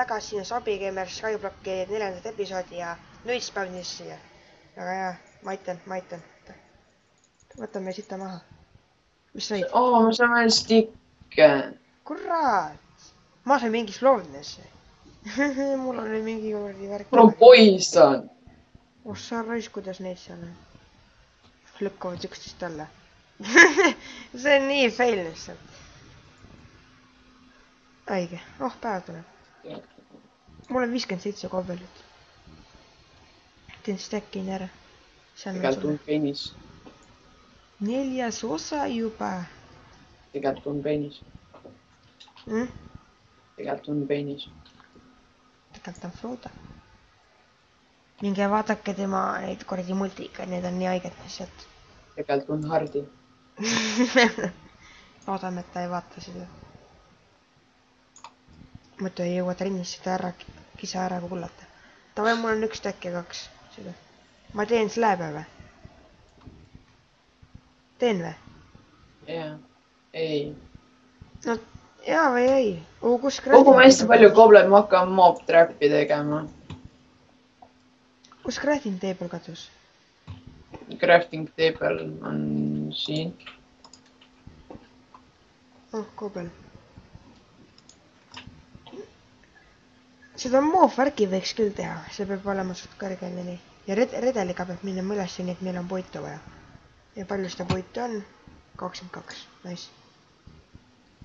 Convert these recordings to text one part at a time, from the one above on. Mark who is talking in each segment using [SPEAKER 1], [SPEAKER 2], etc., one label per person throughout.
[SPEAKER 1] tagasi sinna Zombie Skyblocki 4. episoodi ja nüüd spävnis siia. Väga hea, ma aitan. Võtame sitta maha. Mis said?
[SPEAKER 2] Ma saan veel stikke.
[SPEAKER 1] Kurat! Ma sain mingis loodnesse. Mul oli mingi juurde värk.
[SPEAKER 2] Mul on poison.
[SPEAKER 1] Sa raisk, kuidas neid seal on. Lükkavad üksteist alla. See on nii fail lihtsalt. Õige. Päev tuleb. Mul on 57 kobelit. Teen stackin ära.
[SPEAKER 2] Tegelikult on penis.
[SPEAKER 1] 4. osa juba.
[SPEAKER 2] Tegelikult on penis. Tegelikult on penis.
[SPEAKER 1] Tegelikult on Frodo. Minge vaadake tema neid kordi multiga, need on nii haiged asjad.
[SPEAKER 2] Tegelikult on Hardi.
[SPEAKER 1] Loodame, et ta ei vaata seda. Mõttu ei jõua trennis seda kisa ära kuulata. Tavai, mul on 1 stack ja 2 seda. Ma teen slääbe või? Teen või?
[SPEAKER 2] Jaa. Ei.
[SPEAKER 1] No, jaa või ei? Kus
[SPEAKER 2] kogu ma hästi palju kobled, ma hakkan mob trappi tegema.
[SPEAKER 1] Kus crafting table kadus?
[SPEAKER 2] Crafting table on siin.
[SPEAKER 1] Kobel. Seda moofvärki võiks küll teha, see peab olema suht kõrgel nii. Ja redeliga peab minema üles, nii et meil on puitu vaja. Ja palju seda puitu on? 22, nice.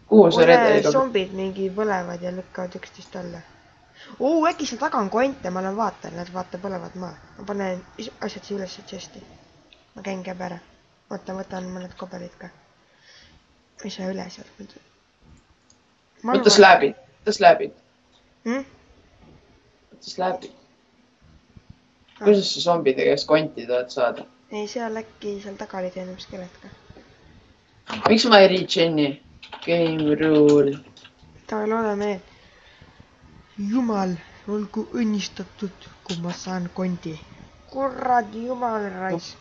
[SPEAKER 2] Kuhu see redeliga?
[SPEAKER 1] Zombid mingi põlevad ja lükkavad üksteist alla. Äkki seal taga on konte, ma olen vaatan, nad vaata põlevad maa. Ma panen asjad siia üles chesti. Ma käin käib ära. Võtan mõned kobelid ka. Ei saa üle sealt.
[SPEAKER 2] Võta slääbid. Kuidas sa zombide käest konti tahad saada?
[SPEAKER 1] Ei, seal äkki seal taga oli teenib skelet ka.
[SPEAKER 2] Miks ma ei regen'i? Game rule.
[SPEAKER 1] Ta loodame, Jumal, olgu õnnistatud, kui ma saan konti. Kuradi jumal rais.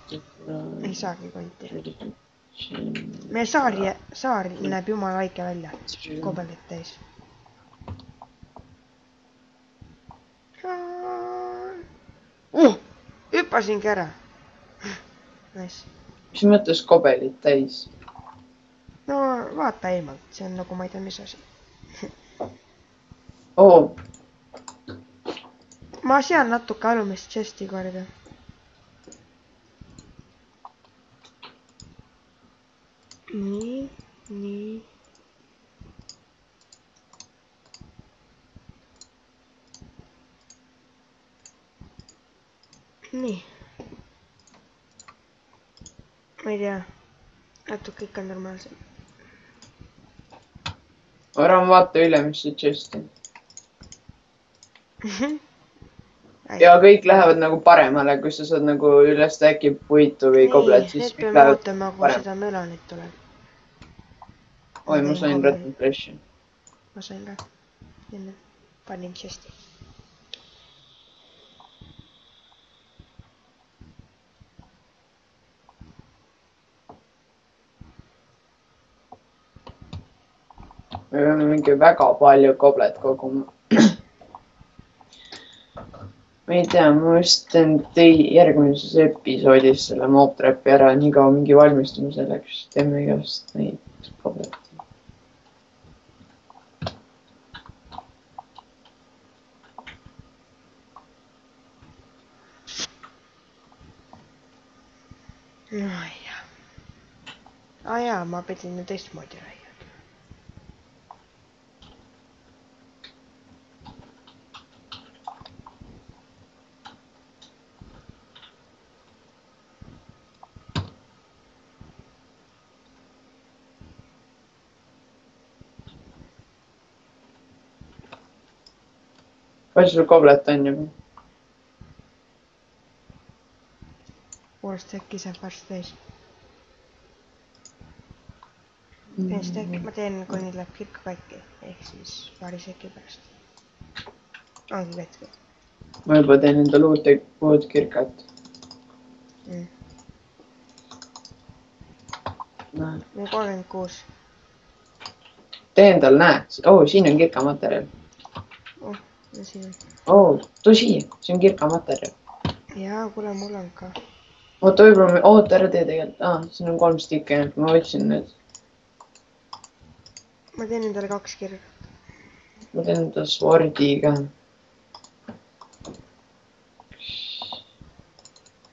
[SPEAKER 1] Ei saagi konti. Meie saar näeb jumala haike välja. Kobelit täis. Hüppasingi ära. Nice.
[SPEAKER 2] Mis mõttes kobelit täis?
[SPEAKER 1] No vaata eemalt, see on nagu ma ei tea mis asi. Ma sean natuke alumist chesti korda. Nii. Nii. Ma ei tea. Natuke ikka normaalsem.
[SPEAKER 2] Ära vaata üle, mis see chest on. Ja kõik lähevad nagu paremale, kui sa saad nagu üle stacki puitu või kobled, siis
[SPEAKER 1] kõik lähevad paremale. Kui seda melanit tuleb.
[SPEAKER 2] Oi, ma sain rotten flesh'i.
[SPEAKER 1] Ma sain ka. Enne panin chesti.
[SPEAKER 2] Me peame mingi väga palju koblet koguma. Ma ei tea, ma vist teen järgmises episoodis selle mob trappi ära, nii kaua mingi valmistume selleks, teeme igast neid koblet.
[SPEAKER 1] Jaa, ma pidin teistmoodi räägima.
[SPEAKER 2] Palju sul koblet on juba?
[SPEAKER 1] Poolest äkki saab varsti täis. Ma teen, kuni läheb kirka kaikki, ehk siis paari seki pärast. Ongi kätki.
[SPEAKER 2] Ma juba teen endale uut kirkat.
[SPEAKER 1] Mul 36.
[SPEAKER 2] Tee endal, näed. Siin on kirkamaterjal.
[SPEAKER 1] siin.
[SPEAKER 2] Oh, tõsi, see on kirka materjal.
[SPEAKER 1] Jaa, kuule, mul on ka.
[SPEAKER 2] Oota, võib-olla oota ära tee tegelikult. Siin on 3 stikki, ma võtsin need.
[SPEAKER 1] Ma teen endale 2 kirja.
[SPEAKER 2] Ma teen enda swordi ka.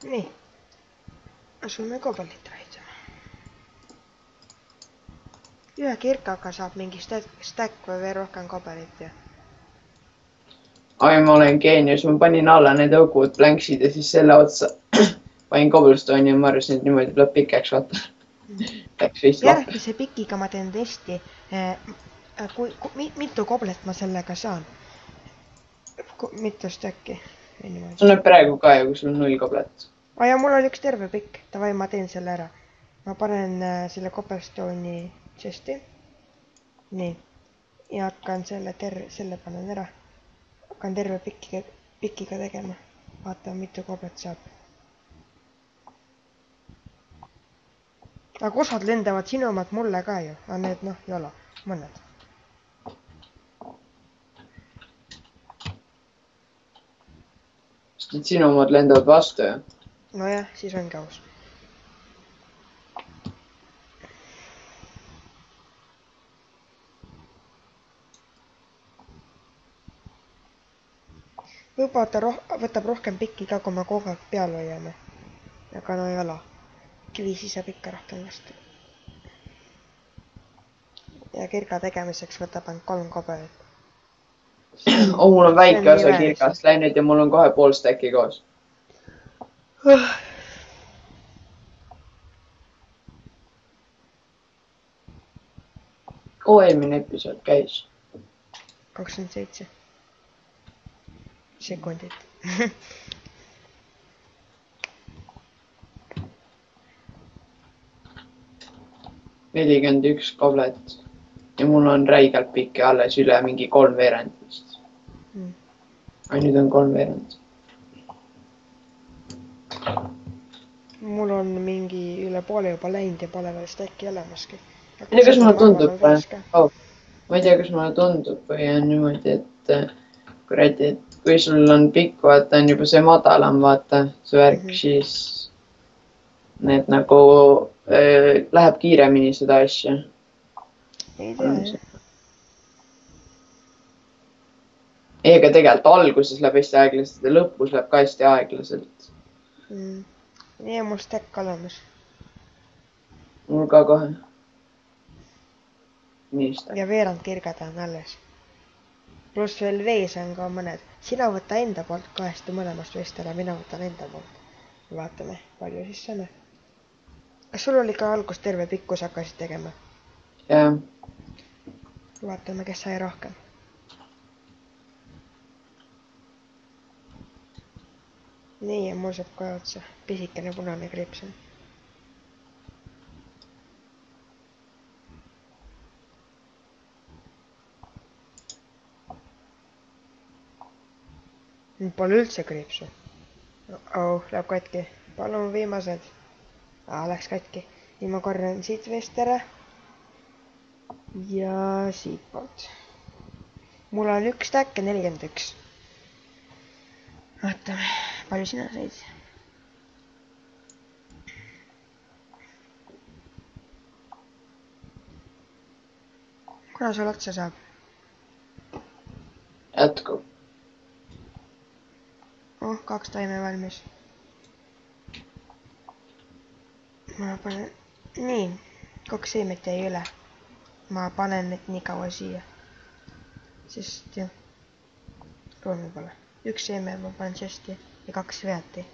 [SPEAKER 1] Nii. Asume kobalit raidama. Ühe kirkaga saab mingi stack või veel rohkem kobalit ja.
[SPEAKER 2] Ai, ma olen geenius. Ma panin alla need õugud blanksid ja siis selle otsa panin cobblestone'i ja ma arvasin, et niimoodi tuleb pikeks vaata. Läks vist lapp.
[SPEAKER 1] Järgmise pikiga ma teen testi. Mitu koblet ma sellega saan? Mitu stacki?
[SPEAKER 2] Sul näeb praegu ka ju, kui sul on 0 koblet.
[SPEAKER 1] Ja mul on üks terve pikk. Tavai, ma teen selle ära. Ma panen selle cobblestone'i chest'i. Nii. Ja hakkan selle panen ära. Hakkan terve pikiga tegema. Vaatame, mitu koblet saab. Aga osad lendavad sinu omad mulle ka ju. Aga need jala. Mõned.
[SPEAKER 2] Sest et sinu omad lendavad vastu ju.
[SPEAKER 1] Nojah, siis ongi aus. Võib-olla ta võtab rohkem pikki ka, kui me kogu aeg peal hoiame. Aga no jala. Kivi siis saab ikka rohkem vastu. Ja kirga tegemiseks võtab ainult 3 kobelit.
[SPEAKER 2] Mul on väike osa kirgast läinud ja mul on kohe pool stacki koos. Eelmine episood käis.
[SPEAKER 1] 27 sekundit.
[SPEAKER 2] 41 koblet ja mul on räigelt pikk ja alles üle mingi 3/4 vist. Ai, nüüd on 3/4.
[SPEAKER 1] Mul on mingi üle poole juba läinud ja pole veel stacki olemaski.
[SPEAKER 2] Ma ei tea, kas mulle tundub või? Ma ei tea, kas mulle tundub või on niimoodi, et kuradi, et kui sul on pikk, vaata, on juba see madalam, vaata, see värk, siis need nagu läheb kiiremini seda asja.
[SPEAKER 1] Ei tea.
[SPEAKER 2] Ei, aga tegelikult alguses läheb hästi aeglaselt ja lõpus läheb ka hästi aeglaselt.
[SPEAKER 1] Nii on mul stack olemas.
[SPEAKER 2] Mul ka kohe.
[SPEAKER 1] Ja veerand kirgad on alles. Pluss veel vees on ka mõned. Sina võta enda poolt kahest ja mõlemast veest ära, mina võtan enda poolt. Vaatame, palju siis saame. Kas sul oli ka algus terve pikkus hakkasid tegema?
[SPEAKER 2] Jah.
[SPEAKER 1] Vaatame, kes sai rohkem. Nii, ja mul saab kohe otsa. Pisikene punane kriips on. Pole üldse kriipsu. Läheb katki. Palun viimased. Läks katki. Nii ma korran siit veest ära. Ja siit poolt. Mul on üks stack ja 41. Vaatame, palju sina said. Kuna sul otsa saab?
[SPEAKER 2] Jätku.
[SPEAKER 1] 2 taime valmis. Ma panen... Nii, 2 seemet jäi üle. Ma panen need nii kaua siia. Sest jah, ruumi pole. 1 seeme ma panen chesti ja 2 veati.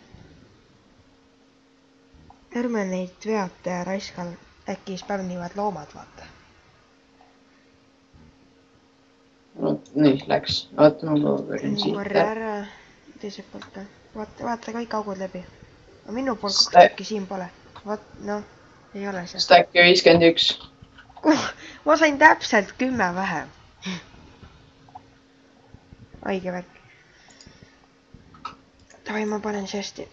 [SPEAKER 1] Ärme neid veate raiskal, äkki spämnivad loomad, vaata.
[SPEAKER 2] Nii, läks. Vaata, ma kõrin siit.
[SPEAKER 1] Korra ära teiselt poolt ka. Vaata kõik augud läbi. Minu poolt 2 stacki siin pole. No, ei ole see.
[SPEAKER 2] Stacki 51.
[SPEAKER 1] Ma sain täpselt 10 vähem. Haige värk. Tavai, ma panen chesti.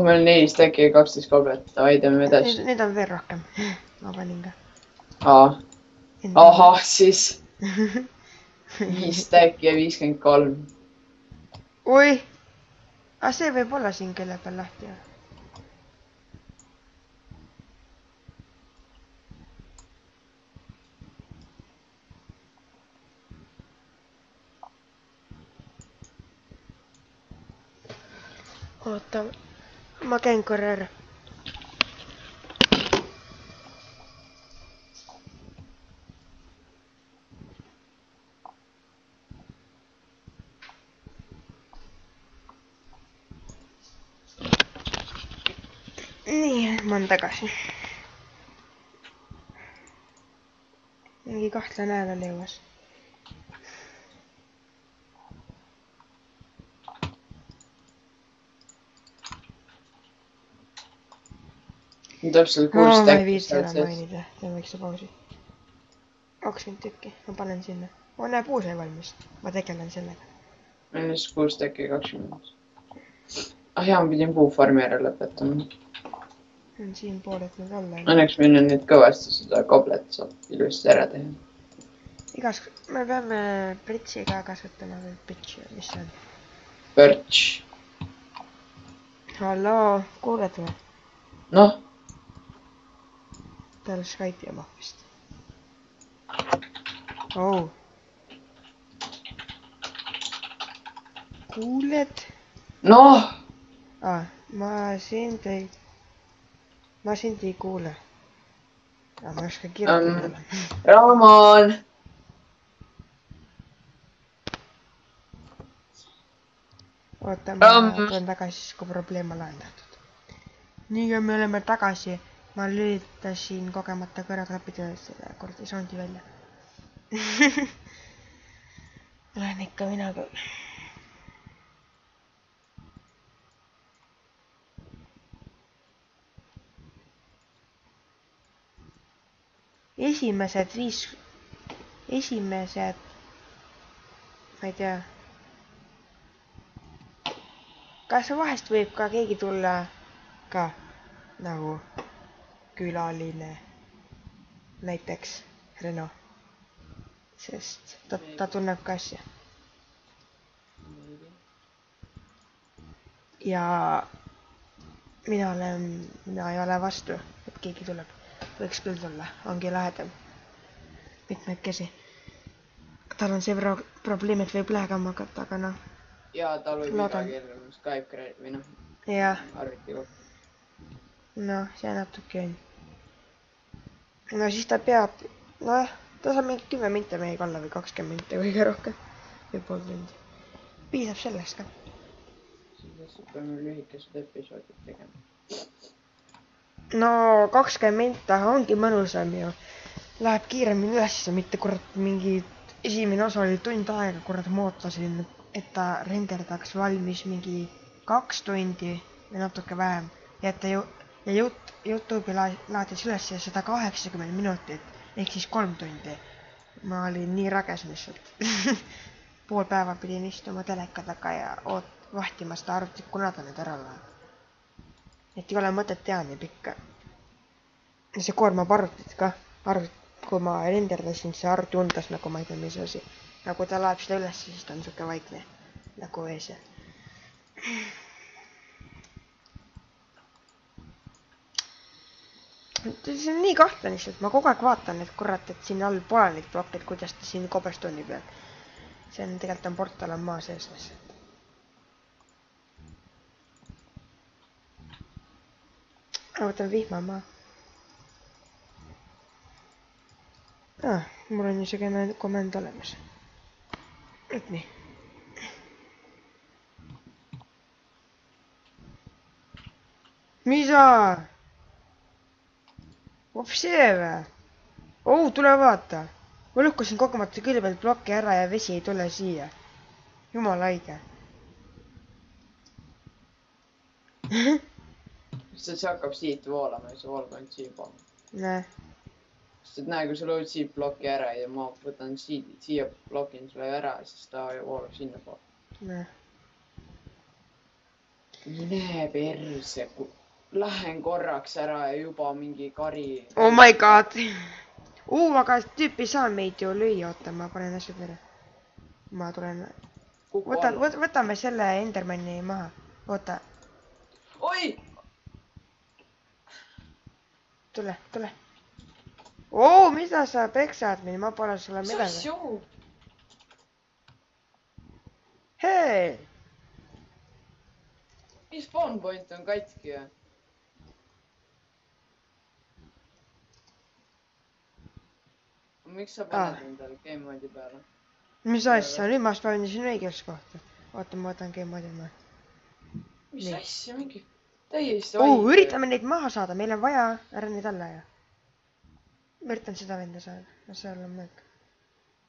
[SPEAKER 2] Meil 4 stacki ja 12 koblet. Tavai, teeme edasi.
[SPEAKER 1] Need on veel rohkem. Ma panin ka.
[SPEAKER 2] Ahah, siis 5 stacki ja 53.
[SPEAKER 1] oi! Aga see võib olla siin kelle peal lahti. Oota, ma käin korra ära. Nii, ma olen tagasi. Mingi kahtlane hääl oli õues.
[SPEAKER 2] Täpselt
[SPEAKER 1] ma
[SPEAKER 2] 6
[SPEAKER 1] ei viitsi
[SPEAKER 2] tekki
[SPEAKER 1] enam mainida, teen väikse pausi. 20 tükki, ma panen sinna. Oh, näe, puu sai valmis. Ma tegelen sellega.
[SPEAKER 2] meil on 6 tekki 20. Ah jaa, ma pidin puufarmi ära lõpetama.
[SPEAKER 1] On siin pooled nüüd alla.
[SPEAKER 2] Õnneks meil on nüüd kõvasti seda koblet saab ilusti ära teha.
[SPEAKER 1] Igas, me peame pritsi ka kasutama või pitsi, mis see on?
[SPEAKER 2] Pörts.
[SPEAKER 1] Halloo, kuuled või?
[SPEAKER 2] Noh.
[SPEAKER 1] Peale Skype'i oma vist. Oh. Kuuled?
[SPEAKER 2] Noh.
[SPEAKER 1] Ma sind ei kuule. Ma ei oska kirjutada.
[SPEAKER 2] Ramon.
[SPEAKER 1] Oota, ma tulen tagasi siis, kui probleem on lahendatud. Nii kui me oleme tagasi, ma lülitasin kogemata kõrvaklapid ja selle kordisondi välja. Olen ikka mina küll. Esimesed, ma ei tea, kas vahest võib ka keegi tulla ka nagu külaline, näiteks Reno, sest ta tunneb ka asja. Ja mina ei ole vastu, et keegi tuleb. Võiks küll tulla, ongi lahedam. Mitmekesi. Tal on see probleem, et võib lähegama hakata, aga noh.
[SPEAKER 2] Jaa, tal võib iga kell Skype või noh.
[SPEAKER 1] Jah.
[SPEAKER 2] Arvuti kokku.
[SPEAKER 1] Noh, see natuke on. No siis ta peab, noh, ta saab mingi 10 minti meiega olla või 20 minti kõige rohkem. Või pool tundi. Piisab sellest ka.
[SPEAKER 2] Siis peame lühikesed episoodid tegema.
[SPEAKER 1] No 20 minti ongi mõnusam ju. Läheb kiiremini ülesse, mitte kurat mingi esimene osa oli tund aega, kurat ma ootasin, et ta renderdaks valmis mingi 2 tundi või natuke vähem. Ja et ta YouTube'i laadis üles 180 minutit, ehk siis 3 tundi. Ma olin nii rages lihtsalt. Pool päeva pidin istuma teleka taga ja vahtima seda arvutit, kuna ta nüüd ära läheb. Et ei ole mõtet teha nii pikka. Ja see koormab arvutit ka. Kui ma renderdasin, see arvuti undas nagu ma ei tea mis asi. Ja kui ta laeb seda üles, siis ta on siuke vaikne. Nagu ees. See on nii kahtlane lihtsalt. Ma kogu aeg vaatan, et kurat, et siin all pole neid blokke, et kuidas ta siin kobestooni peal. See on tegelikult on portal on maa sees lihtsalt. Ma võtan vihmamaa. Mul on niisugune komend olemas. Et nii. Mida? Vopsee või? Tule vaata. Ma lükkasin kogemata külje pealt bloki ära ja vesi ei tule siia. Jumala haige.
[SPEAKER 2] Sest see hakkab siit voolama ja see voolab ainult siia poole.
[SPEAKER 1] Näe.
[SPEAKER 2] Sest et näe, kui sa lood siit bloki ära ja ma võtan siia blokin sulle ära, siis ta voolab sinna poole.
[SPEAKER 1] Näe.
[SPEAKER 2] Mine perse, lähen korraks ära ja juba mingi kari.
[SPEAKER 1] Oh my god. Aga tüüp ei saa meid ju lüüa, oota, ma panen asjad ära. Ma tulen
[SPEAKER 2] kuku alla.
[SPEAKER 1] Võtame selle Endermani maha. Oota,
[SPEAKER 2] Oi!
[SPEAKER 1] tule. Oo, mida sa peksad mind? Ma pole sulle
[SPEAKER 2] Mis
[SPEAKER 1] midagi.
[SPEAKER 2] asju?
[SPEAKER 1] Hei!
[SPEAKER 2] Mis spawn point on katki ja? Miks sa paned endale game mode'i peale?
[SPEAKER 1] Mis asja? Nüüd ma spawnisin õiges kohta. Oota, ma võtan game mode'i maha.
[SPEAKER 2] Mis asja? Mingi täiesti haige.
[SPEAKER 1] Üritame neid maha saada. Meil on vaja ära neid alla ja. Ma üritan seda venda saada. Seal on märk.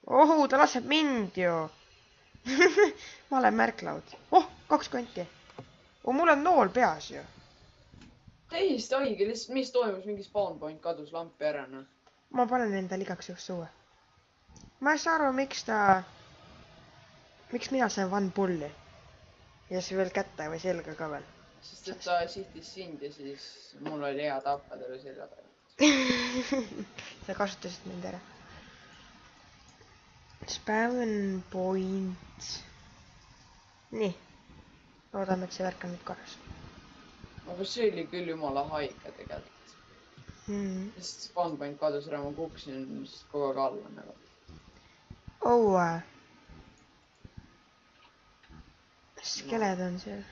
[SPEAKER 1] Ohu, ta laseb mind ju. Ma olen märklaud. Oh, 2 konti. Oh, mul on nool peas ju.
[SPEAKER 2] Täiesti haige. Lihtsalt mis toimus? Mingi spawn point kadus lampi ära.
[SPEAKER 1] Ma panen endal igaks juhus suue. Ma ei saa aru, miks mina sain one pulli. Ja siis veel kätte või selga ka veel.
[SPEAKER 2] Sest et ta sihtis sind ja siis mul oli hea tappa talle selja taga.
[SPEAKER 1] Sa kasutasid mind ära. Spawn point. Nii. Loodame, et see värk on nüüd korras.
[SPEAKER 2] Aga see oli küll jumala haige tegelikult. Sest spawn point kadus ära, ma kukkusin kogu aeg alla nagu.
[SPEAKER 1] Oh. Skeled on seal.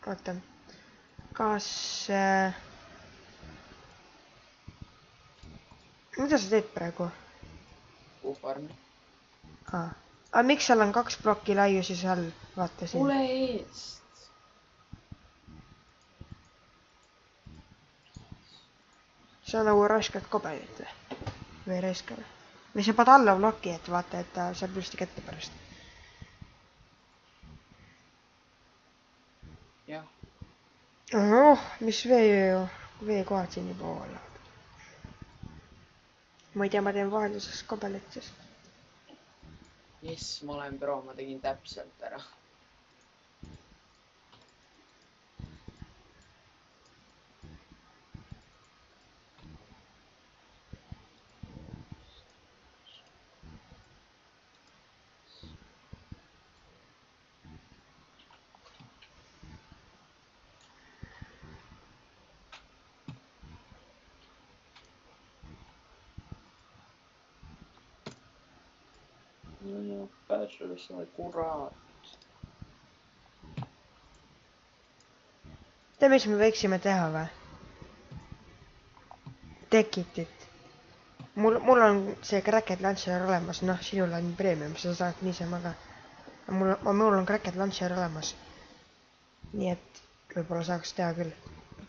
[SPEAKER 1] Oota. Kas... Mida sa teed praegu?
[SPEAKER 2] Kuufarmi.
[SPEAKER 1] Aga miks seal on 2 plokki laiusi seal? Vaata siin.
[SPEAKER 2] Tule eest.
[SPEAKER 1] See on nagu raskelt kobelit või raiskame. Või sa paned alla ploki, et vaata, et ta saab ilusti kätte pärast.
[SPEAKER 2] Jah.
[SPEAKER 1] Oh, mis veekohad siin juba olevad. Ma ei tea, ma teen vahelduseks kobelit, sest...
[SPEAKER 2] Jess, ma olen pro, ma tegin täpselt ära. No, pääsule kurat.
[SPEAKER 1] Tea, mis me võiksime teha või? Tekitit. Mul on see Cracked Launcher olemas, noh, sinul on premium, sa saad niisama ka. Mul on Cracked Launcher olemas. Nii et võib-olla saaks teha küll.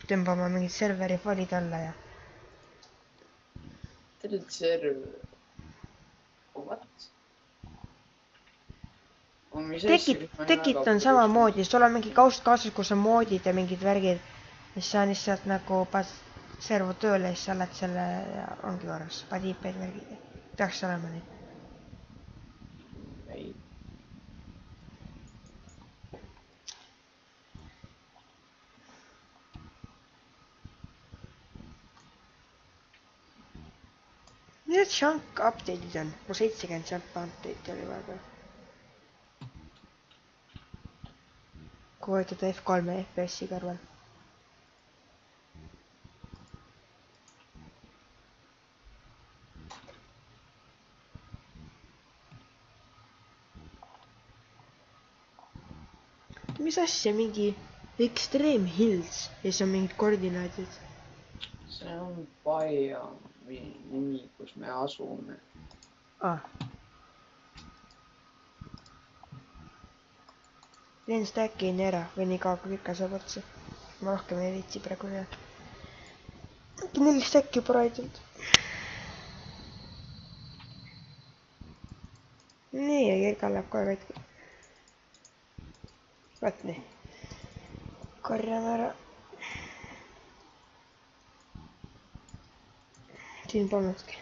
[SPEAKER 1] Tõmbama mingid serveri failid alla ja...
[SPEAKER 2] Tead server... What?
[SPEAKER 1] Tekit on samamoodi, sul on mingi kaasas, kus on moodid ja mingid värgid, mis sa lihtsalt nagu servo tööle ja siis sa lähed selle ja ongi korras, paned IP-d värgid. Peaks olema nii.
[SPEAKER 2] Ei.
[SPEAKER 1] Mis need chunk update'id on? Mul 70 chunk update'i oli vahepeal. Kui hoitada F3 FPS-i kõrval. Mis asja, mingi Extreme Hills ja siis on mingid koordinaadid?
[SPEAKER 2] See on Baia nimi, kus me asume.
[SPEAKER 1] Teen stackin ära või nii kaua kui ikka saab otsa. Ma rohkem ei viitsi praegu teha. 4 stacki juba raidult. Nii, ja kirgal läheb kohe katki. Vaat nii. Korjame ära. Siin polnudki.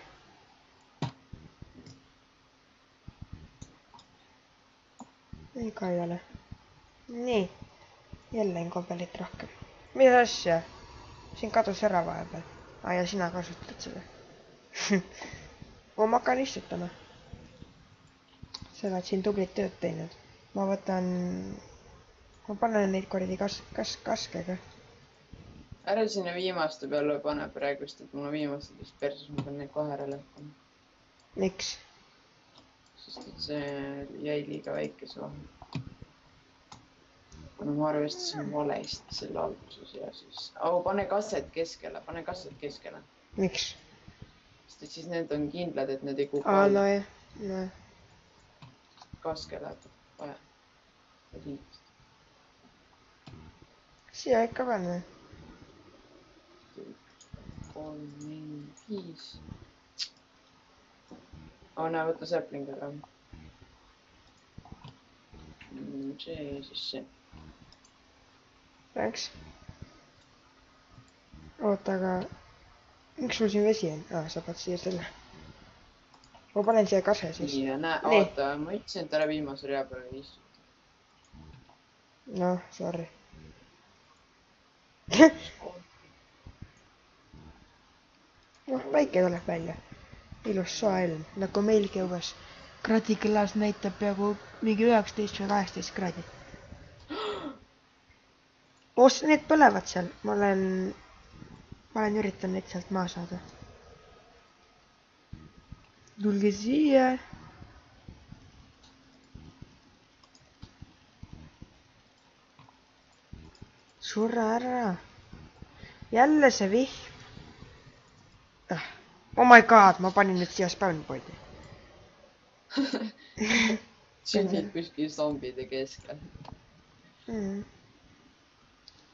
[SPEAKER 1] Ei ka ei ole. Nii. Jälle on kobelit rohkem. Mis asja? Siin kadus ära vahepeal. Ja sina kasutad seda. Ma hakkan istutama. Sa oled siin tublit tööd teinud. ma võtan... Ma panen neid kordi kaskega.
[SPEAKER 2] Ära sinna viimaste peale pane praegust, et mul on viimased vist persus, ma pean neid kohe ära lõppama.
[SPEAKER 1] Miks?
[SPEAKER 2] Sest et see jäi liiga väikese vahe. Kuna ma arvestasin valesti selle alguses ja siis... pane kasset keskele,
[SPEAKER 1] Miks?
[SPEAKER 2] Sest et siis need on kindlad, et need ei kuku
[SPEAKER 1] alla.
[SPEAKER 2] alla.
[SPEAKER 1] No jah. No.
[SPEAKER 2] Kaskele vaja.
[SPEAKER 1] Siia ikka panna.
[SPEAKER 2] 3, 4, 5. Näe, võtta säplingud ära. See siis see.
[SPEAKER 1] Läks. Oota, aga... Miks sul siin vesi on? Sa pead siia selle. Ma panen siia kase siis.
[SPEAKER 2] Nii, näe, oota, ma ütlesin, et ära viimase rea peale istuda.
[SPEAKER 1] Noh, sorry. Noh, päike tuleb välja. Ilus soe ilm, nagu meilgi õues. Kraadikõlas näitab peaaegu mingi 19 või 18 kraadi. Need põlevad seal. Ma olen üritan neid sealt maa saada. Tulge siia. Surra ära. Jälle see vihm. Oh my god, ma panin nüüd siia spawn pointi.
[SPEAKER 2] Sünnid kuskil zombide keskel.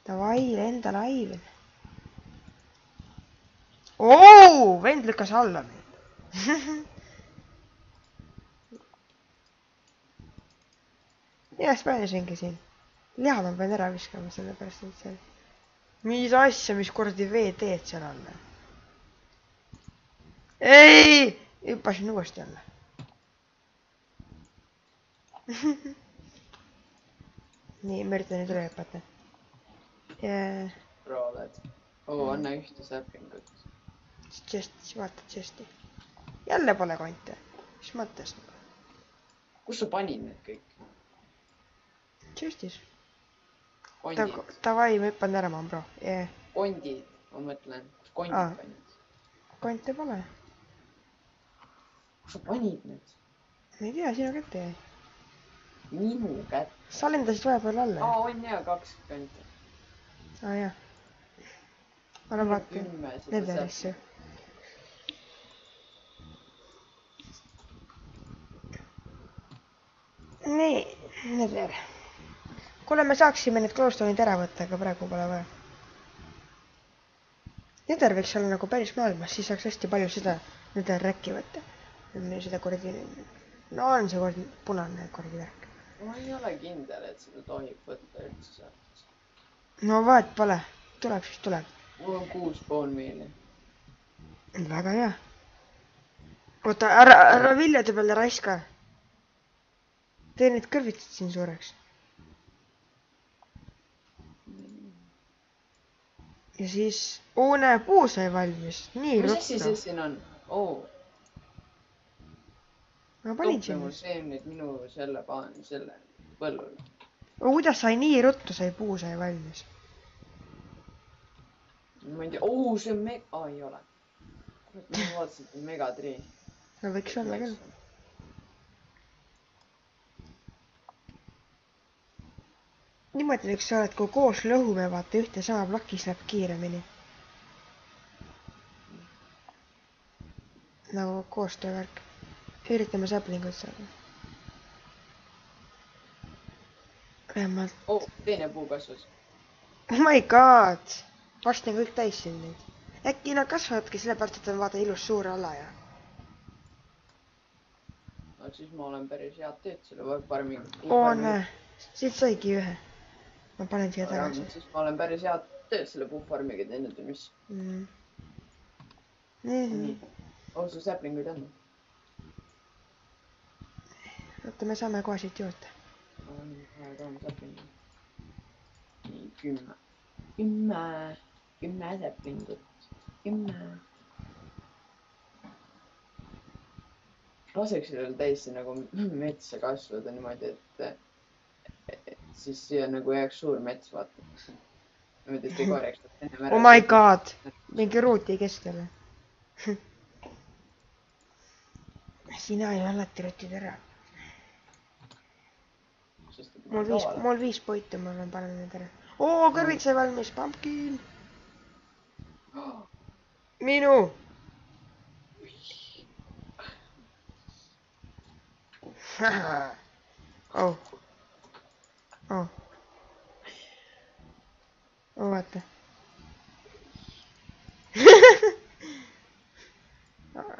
[SPEAKER 1] Davai, lenda laivi. Oo, vend lükkas alla meid. Ja spaanisingi siin. Liha ma pean ära viskama sellepärast, et seal... Mis asja, mis kuradi vee teed seal alla? Ei! Hüppasin uuesti alla. Nii, ma üritan nüüd üle hüpata.
[SPEAKER 2] Prooled. Anna ühte säpingut.
[SPEAKER 1] Siis vaatad chesti. Jälle pole konte. Mis mõttes?
[SPEAKER 2] Kus sa panid need kõik?
[SPEAKER 1] Chestis.
[SPEAKER 2] Kondid.
[SPEAKER 1] Davai, ma hüppan ära, ma bro.
[SPEAKER 2] Kondid, ma mõtlen. Kondid panid.
[SPEAKER 1] Konte pole.
[SPEAKER 2] Kus sa panid need?
[SPEAKER 1] Ma ei tea, sinu kätte jäi.
[SPEAKER 2] Minu kätte?
[SPEAKER 1] Sa lendasid vahepeal alla.
[SPEAKER 2] On hea, 2 konti.
[SPEAKER 1] Jah. Ma olen vaatan Netherisse. Nii, Nether. Kuule, me saaksime need glowstone'id ära võtta, aga praegu pole vaja. Nether võiks olla nagu päris maailmas, siis saaks hästi palju seda Nether räkki võtta. Seda kordi... No on see kordi punane kordi värk.
[SPEAKER 2] Ma ei ole kindel, et seda tohib võtta üldse sealt.
[SPEAKER 1] No vaat pole. Tuleb siis tuleb.
[SPEAKER 2] Mul on 6,5 miili.
[SPEAKER 1] Väga hea. Oota, ära viljade peale raiska. Tee need kõrvitsid siin suureks. Ja siis... näe, puu sai valmis. Nii
[SPEAKER 2] ruttu.
[SPEAKER 1] Mis
[SPEAKER 2] asi see siin on?
[SPEAKER 1] Ma panin siin.
[SPEAKER 2] Toppimus seemnid minu selle põllul.
[SPEAKER 1] Kuidas sai nii ruttu sai puu sai valmis?
[SPEAKER 2] Ma ei tea, see on ei ole. Kurat, ma vaatasin, et on megatree.
[SPEAKER 1] No võiks olla küll. Niimoodi võiks olla, et kui koos lõhume vaata ühte sama plakis läheb kiiremini. Nagu koostöövärk. Üritame saplingut saada. Vähemalt...
[SPEAKER 2] teine puu kasvas.
[SPEAKER 1] Oh my god! Varsti on kõik täis siin neid. Äkki nad kasvavadki sellepärast, et on vaata ilus suur ala ja...
[SPEAKER 2] No siis ma olen päris head teed selle farmiga.
[SPEAKER 1] Näe, siit saigi ühe. Ma panen siia tagasi.
[SPEAKER 2] Siis ma olen päris head teed selle puufarmiga teinud ja mis. Nii. Su säplinguid on?
[SPEAKER 1] Oota, me saame kohe siit juurde.
[SPEAKER 2] Toome säplinguid. Nii, 10 säplingut. 10. Laseks sellel täis nagu metsa kasvada niimoodi, et siis siia nagu jääks suur mets, vaata. Niimoodi, et ei korjaks ennem ära.
[SPEAKER 1] Oh my god! Mingi ruut jäi keskele. Sina ei alati rutid ära. Mul 5 puitu, ma olen panen need ära. Oo, kõrvits sai valmis, pumpkin! Minu! Oh. Oh. Oh, vaata.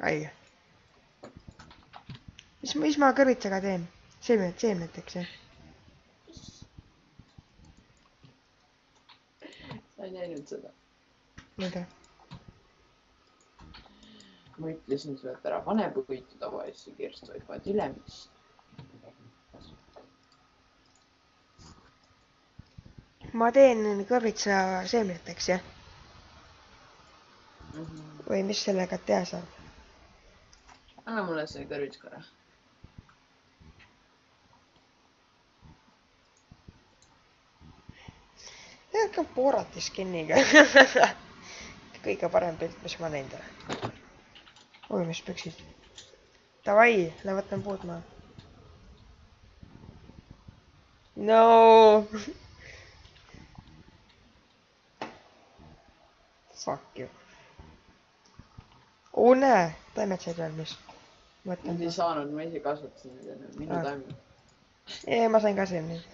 [SPEAKER 1] Ai. Mis ma kõrvitsaga teen? Seemneteks, jah?
[SPEAKER 2] Sa ei näinud seda.
[SPEAKER 1] Mida?
[SPEAKER 2] Ma ütlesin sulle, et ära pane puitu tavalisse kirstu, vaid paned ülemist.
[SPEAKER 1] Ma teen kõrvitsa seemneteks, jah? Või mis sellega teha saab?
[SPEAKER 2] Anna mulle see kõrvits korra.
[SPEAKER 1] Jäkka poorati skinniga. Kõige parem pilt, mis ma näinud olen. Oi, mis püksid. Davai, võtan puud maha. No. Fuck you. Oo, näe, taimed said valmis.
[SPEAKER 2] Nüüd ei saanud, ma ise kasvatasin need enne, minu taimed.
[SPEAKER 1] Ei, ma sain ka siin nüüd.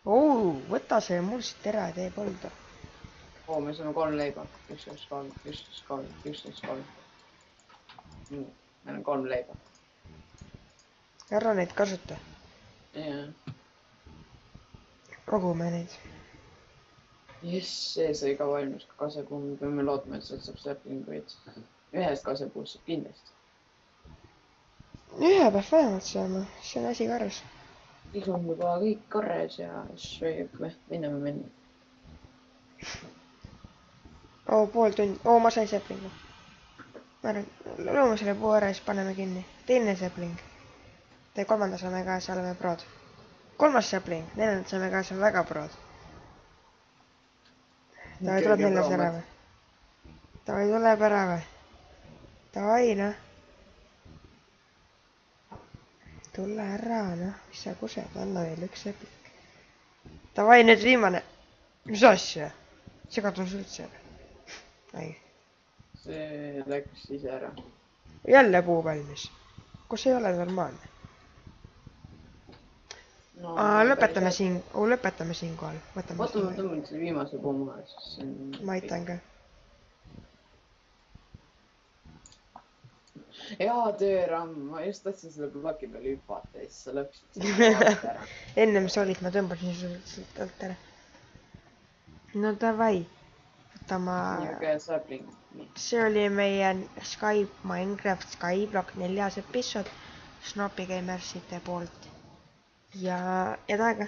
[SPEAKER 1] Oo, võta see mul siit ära, tee polda.
[SPEAKER 2] Oo, me saame 3 leiba. 11, 3, 11, 3, 11, 3. Meil on 3 leiba.
[SPEAKER 1] Ära neid kasuta.
[SPEAKER 2] Jaa.
[SPEAKER 1] Kogume neid.
[SPEAKER 2] Jess, see sai ka valmis ka kasepuu. Me peame lootma, et sealt saab säplinguid. Ühest kasepuust saab kindlasti.
[SPEAKER 1] Ühe peab vähemalt saama, see on asi karjas.
[SPEAKER 2] Isu on juba kõik korres ja siis võib minname minna.
[SPEAKER 1] Oo, pool tundi. Oo, ma sain säplingu. Ma arvan, loome selle puu ära ja siis paneme kinni. Teine säpling. Tee 3. saame ka, seal oleme prood. 3. säpling. 4. saame ka, see on väga prood. Tavai tuleb 4. ära või? Tavai tuleb ära või? Tavai, noh. Tule ära, noh. Mis sa kused? Anna veel 1 säpling. Tavai, nüüd viimane. Mis asja? See kadus üldse. Ai.
[SPEAKER 2] See läks ise ära.
[SPEAKER 1] Jälle puu valmis. Kus ei ole normaalne?
[SPEAKER 2] No,
[SPEAKER 1] lõpetame siinkohal.
[SPEAKER 2] Vaata, ma tõmban selle viimase puu maha, siis see on...
[SPEAKER 1] Ma aitan ka.
[SPEAKER 2] Jaa, tööramm. Ma just tahtsin selle bloki peale hüpata ja siis sa lõpsid selle ära.
[SPEAKER 1] Ennem sa olid, ma tõmbasin sealt alt ära. No davai. Võta ma...
[SPEAKER 2] Nii, aga säpling.
[SPEAKER 1] See oli meie Minecraft Skyblock 4. episood Snoopy Gamersite poolt. Ja taega.